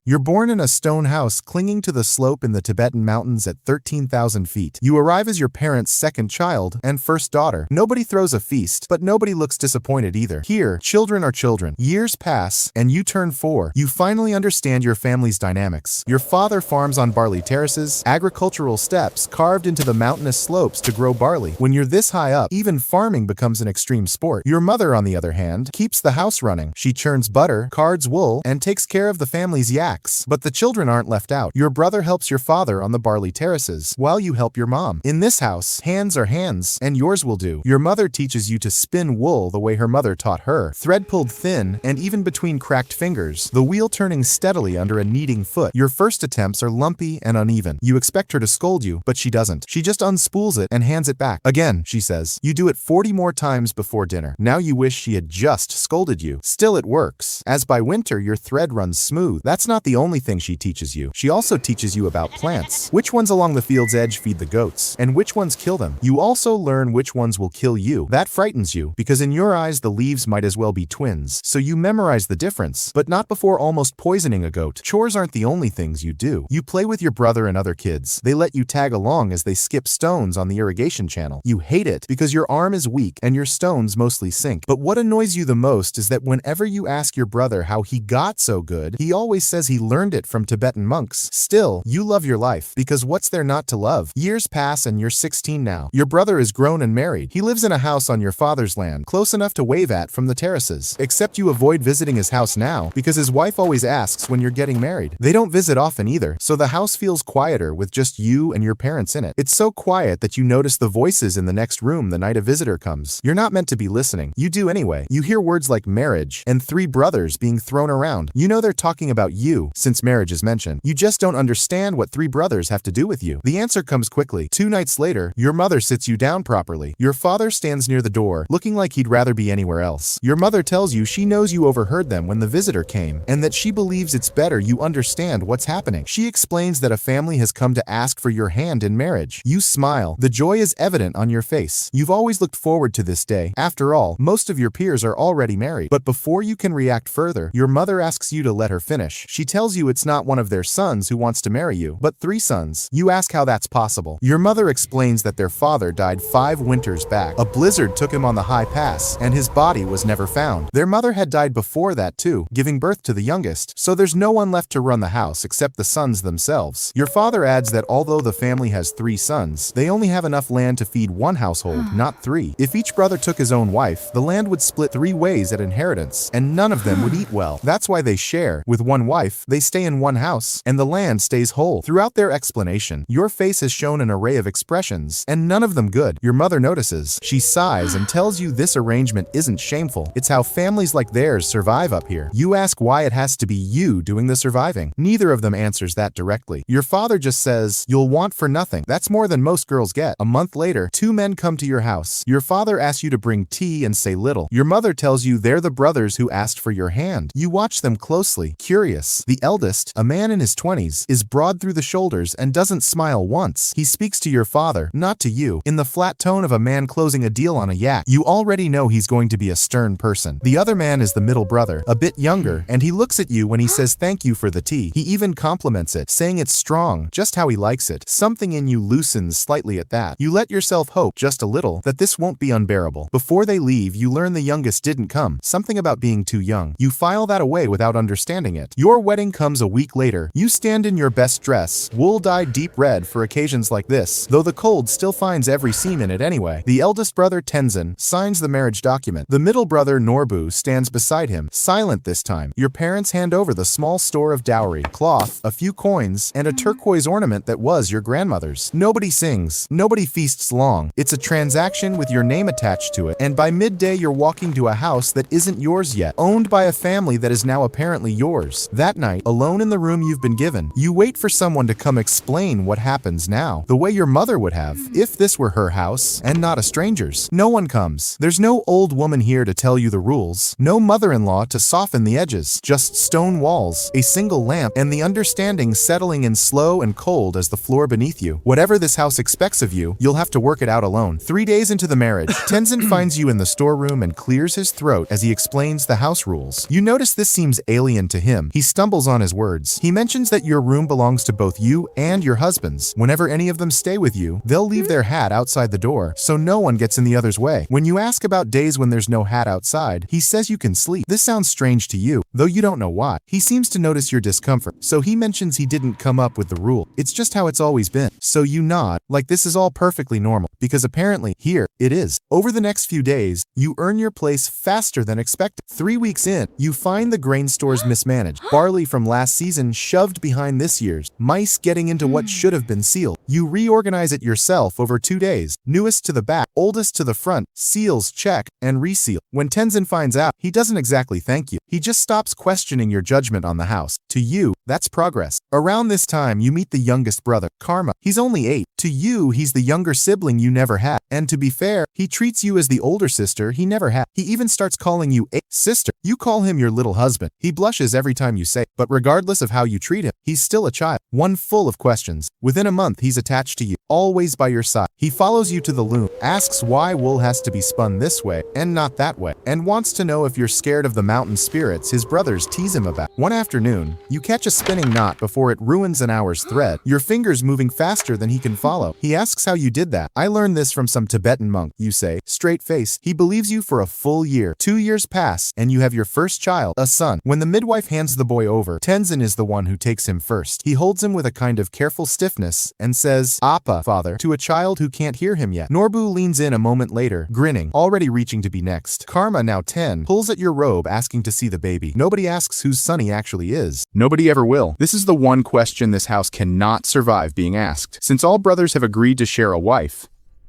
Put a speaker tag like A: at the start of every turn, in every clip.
A: You're born in a stone house clinging to the slope in the Tibetan mountains at 13,000 feet. You arrive as your parents' second child and first daughter. Nobody throws a feast, but nobody looks disappointed either. Here, children are children. Years pass, and you turn 4. You finally understand your family's dynamics. Your father farms on barley terraces, agricultural steps carved into the mountainous slopes to grow barley. When you're this high up, even farming becomes an extreme sport. Your mother, on the other hand, keeps the house running. She churns butter, cards wool, and takes care of the family's yaks. But the children aren't left out. Your brother helps your father on the barley terraces, while you help your mom. In this house, hands are hands, and yours will do. Your mother teaches you to spin wool the way her mother taught her. Thread pulled thin, and even between cracked fingers, the wheel turning steadily under a kneading foot. Your first attempts are lumpy and uneven. You expect her to scold you, but she doesn't. She just unspools it and hands it back. Again, she says. You do it 40 more times before dinner. Now you wish she had just scolded you. Still, it works. As by winter, your thread runs smooth. That's not the only thing she teaches you. She also teaches you about plants. Which ones along the field's edge feed the goats, and which ones kill them. You also learn which ones will kill you. That frightens you, because in your eyes the leaves might as well be twins. So you memorize the difference, but not before almost poisoning a goat. Chores aren't the only things you do. You play with your brother and other kids. They let you tag along as they skip stones on the irrigation channel. You hate it because your arm is weak and your stones mostly sink. But what annoys you the most is that whenever you ask your brother how he got so good, he always says he learned it from Tibetan monks. Still, you love your life, because what's there not to love? Years pass and you're 16 now. Your brother is grown and married. He lives in a house on your father's land, close enough to wave at from the terraces. Except you avoid visiting his house now, because his wife always asks when you're getting married. They don't visit often either, so the house feels quieter with just you and your parents in it. It's so quiet that you notice the voices in the next room the night a visitor comes. You're not meant to be listening. You do anyway. You hear words like marriage and 3 brothers being thrown around. You know they're talking about you, since marriage is mentioned. You just don't understand what 3 brothers have to do with you. The answer comes quickly. 2 nights later, your mother sits you down properly. Your father stands near the door, looking like he'd rather be anywhere else. Your mother tells you she knows you overheard them when the visitor came, and that she believes it's better you understand what's happening. She explains that a family has come to ask for your hand in marriage. You smile. The joy is evident on your face. You've always looked forward to this day. After all, most of your peers are already married. But before you can react further, your mother asks you to let her finish. She tells you it's not one of their sons who wants to marry you, but 3 sons. You ask how that's possible. Your mother explains that their father died 5 winters back. A blizzard took him on the high pass, and his body was never found. Their mother had died before that too, giving birth to the youngest, so there's no one left to run the house except the sons themselves. Your father adds that although the family has 3 sons, they only have enough land to feed 1 household, not 3. If each brother took his own wife, the land would split 3 ways at inheritance, and none of them would eat well. That's why they share. With 1 wife, they stay in 1 house, and the land stays whole. Throughout their explanation, your face has shown an array of expressions, and none of them good. Your mother notices. She sighs and tells you this arrangement isn't shameful. It's how families like theirs survive up here. You ask why it has to be you doing the surviving. Neither of them answers that directly. Your father just says, "You'll want for nothing." That's more than most girls get. A month later, 2 men come to your house. Your father asks you to bring tea and say little. Your mother tells you they're the brothers who asked for your hand. You watch them closely, curious. The eldest, a man in his 20s, is broad through the shoulders and doesn't smile once. He speaks to your father, not to you, in the flat tone of a man closing a deal on a yak. You already know he's going to be a stern person. The other man is the middle brother, a bit younger, and he looks at you when he says thank you for the tea. He even compliments it, saying it's strong, just how he likes it. Something in you loosens slightly at that. You let yourself hope, just a little, that this won't be unbearable. Before they leave, you learn the youngest didn't come. Something about being too young. You file that away without understanding it. Your wedding comes a week later. You stand in your best dress, wool dyed deep red for occasions like this, though the cold still finds every seam in it anyway. The eldest brother, Tenzin, signs the marriage document. The middle brother, Norbu, stands beside him, silent this time. Your parents hand over the small store of dowry, cloth, a few coins, and a turquoise ornament that was your grandmother's. Nobody sings. Nobody feasts long. It's a transaction with your name attached to it, and by midday you're walking to a house that isn't yours yet, owned by a family that is now apparently yours. That night, alone in the room you've been given, you wait for someone to come explain what happens now, the way your mother would have, if this were her house, and not a stranger's. No one comes. There's no old woman here to tell you the rules, no mother-in-law to soften the edges, just stone walls, a single lamp, and the understanding settling in slow and cold as the floor beneath you. Whatever this house expects of you, you'll have to work it out alone. 3 days into the marriage, Tenzin finds you in the storeroom and clears his throat as he explains the house rules. You notice this seems alien to him. He stumbles stumbles on his words. He mentions that your room belongs to both you and your husbands. Whenever any of them stay with you, they'll leave their hat outside the door, so no one gets in the other's way. When you ask about days when there's no hat outside, he says you can sleep. This sounds strange to you, though you don't know why. He seems to notice your discomfort, so he mentions he didn't come up with the rule. It's just how it's always been. So you nod, like this is all perfectly normal, because apparently, here, it is. Over the next few days, you earn your place faster than expected. 3 weeks in, you find the grain stores mismanaged, barley from last season shoved behind this year's, mice getting into what should have been sealed. You reorganize it yourself over 2 days, newest to the back, oldest to the front, seals check, and reseal. When Tenzin finds out, he doesn't exactly thank you. He just stops questioning your judgment on the house. To you, that's progress. Around this time, you meet the youngest brother, Karma. He's only 8. To you, he's the younger sibling you never had. And to be fair, he treats you as the older sister he never had. He even starts calling you a sister. You call him your little husband. He blushes every time you say it, but regardless of how you treat him, he's still a child, one full of questions. Within a month, he's attached to you, always by your side. He follows you to the loom, asks why wool has to be spun this way and not that way, and wants to know if you're scared of the mountain spirits his brothers tease him about. One afternoon, you catch a spinning knot before it ruins an hour's thread, your fingers moving faster than he can follow. He asks how you did that. I learned this from some Tibetan monk, you say, straight face. He believes you for a full year. 2 years pass, and you have your first child, a son. When the midwife hands the boy over, Tenzin is the one who takes him first. He holds him with a kind of careful stiffness and says, "Appa, father," to a child who can't hear him yet. Norbu leans in a moment later, grinning, already reaching to be next. Karma, now 10, pulls at your robe asking to see the baby. Nobody asks whose son he actually is. Nobody ever will. This is the one question this house cannot survive being asked. Since all brothers have agreed to share a wife,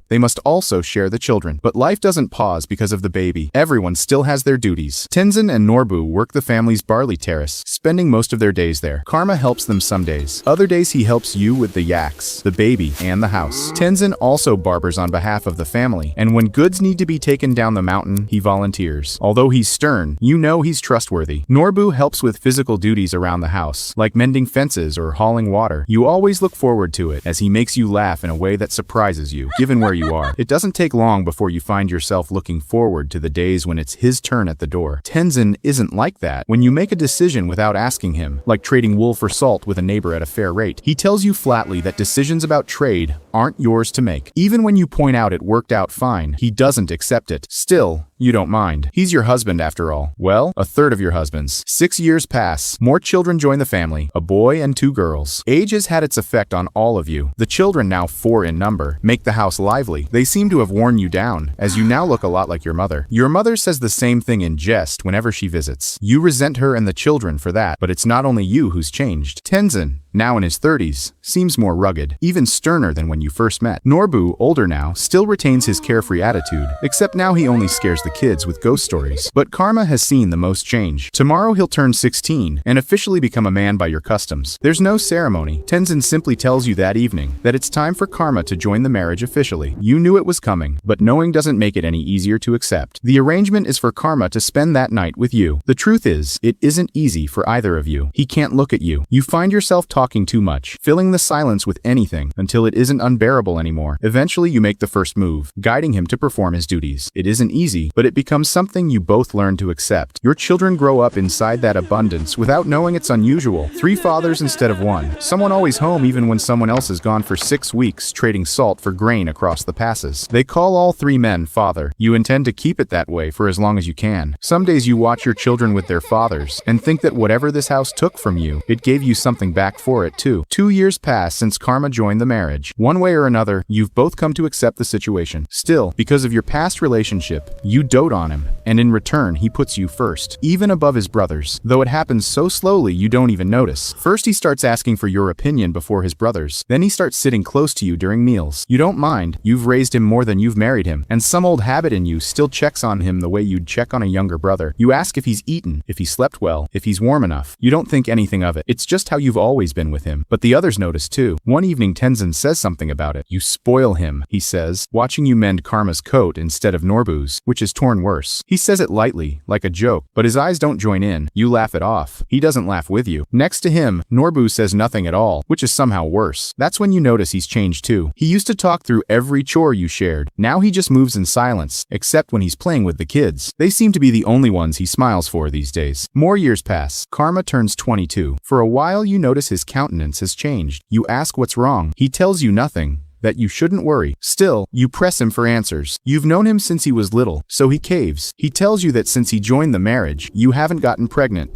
A: they must also share the children. But life doesn't pause because of the baby. Everyone still has their duties. Tenzin and Norbu work the family's barley terrace, spending most of their days there. Karma helps them some days. Other days he helps you with the yaks, the baby, and the house. Tenzin also barbers on behalf of the family, and when goods need to be taken down the mountain, he volunteers. Although he's stern, you know he's trustworthy. Norbu helps with physical duties around the house, like mending fences or hauling water. You always look forward to it, as he makes you laugh in a way that surprises you, given where you are. It doesn't take long before you find yourself looking forward to the days when it's his turn at the door. Tenzin isn't like that. When you make a decision without asking him, like trading wool for salt with a neighbor at a fair rate, he tells you flatly that decisions about trade aren't yours to make. Even when you point out it worked out fine, he doesn't accept it. Still, you don't mind. He's your husband after all. Well, a third of your husband's. 6 years pass. More children join the family, a boy and 2 girls. Age has had its effect on all of you. The children, now 4 in number, make the house lively. They seem to have worn you down, as you now look a lot like your mother. Your mother says the same thing in jest whenever she visits. You resent her and the children for that, but it's not only you who's changed. Tenzin, now in his 30s, seems more rugged, even sterner than when you first met. Norbu, older now, still retains his carefree attitude, except now he only scares the kids with ghost stories. But Karma has seen the most change. Tomorrow he'll turn 16 and officially become a man by your customs. There's no ceremony. Tenzin simply tells you that evening that it's time for Karma to join the marriage officially. You knew it was coming, but knowing doesn't make it any easier to accept. The arrangement is for Karma to spend that night with you. The truth is, it isn't easy for either of you. He can't look at you. You find yourself talking too much, filling the silence with anything until it isn't unbearable anymore. Eventually you make the first move, guiding him to perform his duties. It isn't easy, but it becomes something you both learn to accept. Your children grow up inside that abundance without knowing it's unusual. 3 fathers instead of 1. Someone always home even when someone else is gone for 6 weeks trading salt for grain across the passes. They call all 3 men father. You intend to keep it that way for as long as you can. Some days you watch your children with their fathers and think that whatever this house took from you, it gave you something back for it too. 2 years pass since Karma joined the marriage. One way or another, you've both come to accept the situation. Still, because of your past relationship, you dote on him, and in return, he puts you first, even above his brothers, though it happens so slowly you don't even notice. First he starts asking for your opinion before his brothers. Then he starts sitting close to you during meals. You don't mind. You've raised him more than you've married him, and some old habit in you still checks on him the way you'd check on a younger brother. You ask if he's eaten, if he slept well, if he's warm enough. You don't think anything of it. It's just how you've always been. been with him. But the others notice too. One evening Tenzin says something about it. "You spoil him," he says, "watching you mend Karma's coat instead of Norbu's, which is torn worse." He says it lightly, like a joke, but his eyes don't join in. You laugh it off. He doesn't laugh with you. Next to him, Norbu says nothing at all, which is somehow worse. That's when you notice he's changed too. He used to talk through every chore you shared. Now he just moves in silence, except when he's playing with the kids. They seem to be the only ones he smiles for these days. More years pass. Karma turns 22. For a while you notice his countenance has changed. You ask what's wrong. He tells you nothing, that you shouldn't worry. Still, you press him for answers. You've known him since he was little, so he caves. He tells you that since he joined the marriage, you haven't gotten pregnant,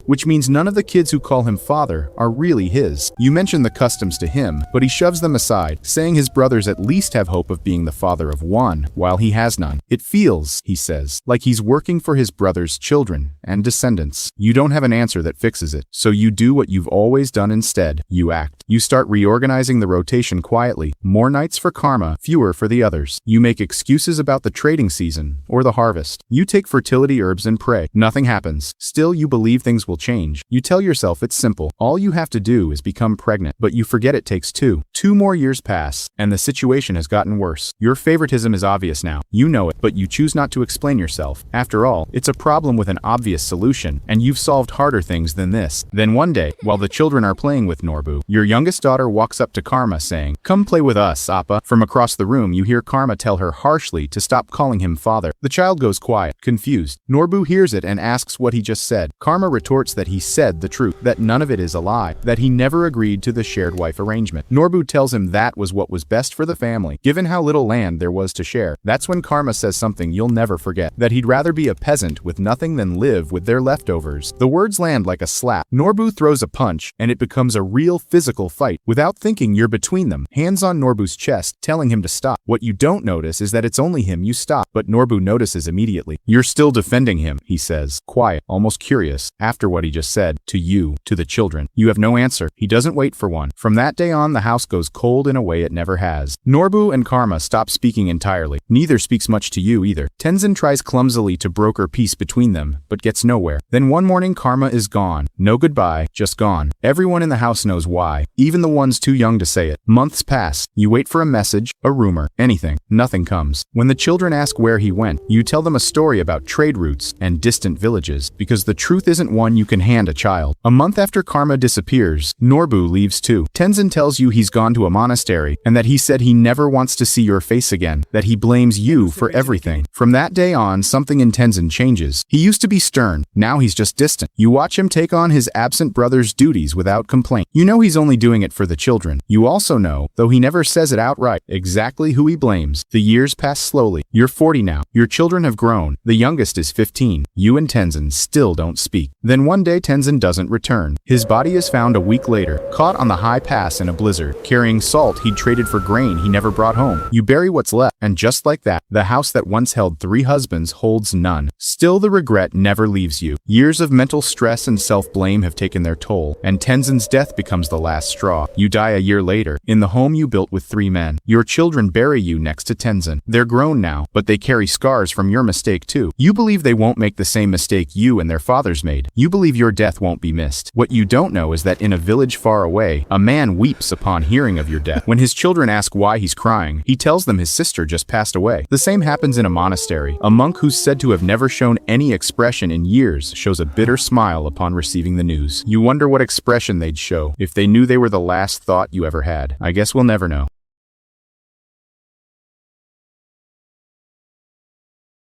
A: which means none of the kids who call him father are really his. You mention the customs to him, but he shoves them aside, saying his brothers at least have hope of being the father of one, while he has none. It feels, he says, like he's working for his brother's children and descendants. You don't have an answer that fixes it, so you do what you've always done instead. You act. You start reorganizing the rotation quietly. More nights for Karma, fewer for the others. You make excuses about the trading season or the harvest. You take fertility herbs and pray. Nothing happens. Still, you believe things will change. You tell yourself it's simple. All you have to do is become pregnant, but you forget it takes two. 2 more years pass, and the situation has gotten worse. Your favoritism is obvious now. You know it, but you choose not to explain yourself. After all, it's a problem with an obvious solution, and you've solved harder things than this. Then one day, while the children are playing with Norbu, your youngest daughter walks up to Karma saying, "Come play with us, Appa." From across the room, you hear Karma tell her harshly to stop calling him father. The child goes quiet, confused. Norbu hears it and asks what he just said. Karma retorts that he said the truth, that none of it is a lie, that he never agreed to the shared wife arrangement. Norbu tells him that was what was best for the family, given how little land there was to share. That's when Karma says something you'll never forget, that he'd rather be a peasant with nothing than live with their leftovers. The words land like a slap. Norbu throws a punch, and it becomes a real physical fight. Without thinking, you're between them, hands on Norbu's chest, telling him to stop. What you don't notice is that it's only him you stop, but Norbu notices immediately. "You're still defending him," he says, quiet, almost curious, after what he just said, to you, to the children. You have no answer. He doesn't wait for one. From that day on, the house goes cold in a way it never has. Norbu and Karma stop speaking entirely. Neither speaks much to you either. Tenzin tries clumsily to broker peace between them, but gets nowhere. Then one morning Karma is gone. No goodbye, just gone. Everyone in the house knows why, even the ones too young to say it. Months pass. You wait for a message, a rumor, anything. Nothing comes. When the children ask where he went, you tell them a story about trade routes and distant villages, because the truth isn't one you can hand a child. A month after Karma disappears, Norbu leaves too. Tenzin tells you he's gone to a monastery, and that he said he never wants to see your face again, that he blames you for everything. From that day on, something in Tenzin changes. He used to be stern. Now he's just distant. You watch him take on his absent brother's duties without complaint. You know he's only doing it for the children. You also know, though he never says it outright, exactly who he blames. The years pass slowly. You're 40 now. Your children have grown. The youngest is 15. You and Tenzin still don't speak. Then one day Tenzin doesn't return. His body is found a week later, caught on the high pass in a blizzard, carrying salt he'd traded for grain he never brought home. You bury what's left, and just like that, the house that once held 3 husbands holds none. Still, the regret never leaves you. Years of mental stress and self-blame have taken their toll, and Tenzin's death becomes the last straw. You die a year later, in the home you built with 3 men. Your children bury you next to Tenzin. They're grown now, but they carry scars from your mistake too. You believe they won't make the same mistake you and their fathers made. You believe your death won't be missed. What you don't know is that in a village far away, a man weeps upon hearing of your death. When his children ask why he's crying, he tells them his sister just passed away. The same happens in a monastery. A monk who's said to have never shown any expression in years shows a bitter smile upon receiving the news. You wonder what expression they'd show if they knew they were the last thought you ever had. I guess we'll never know.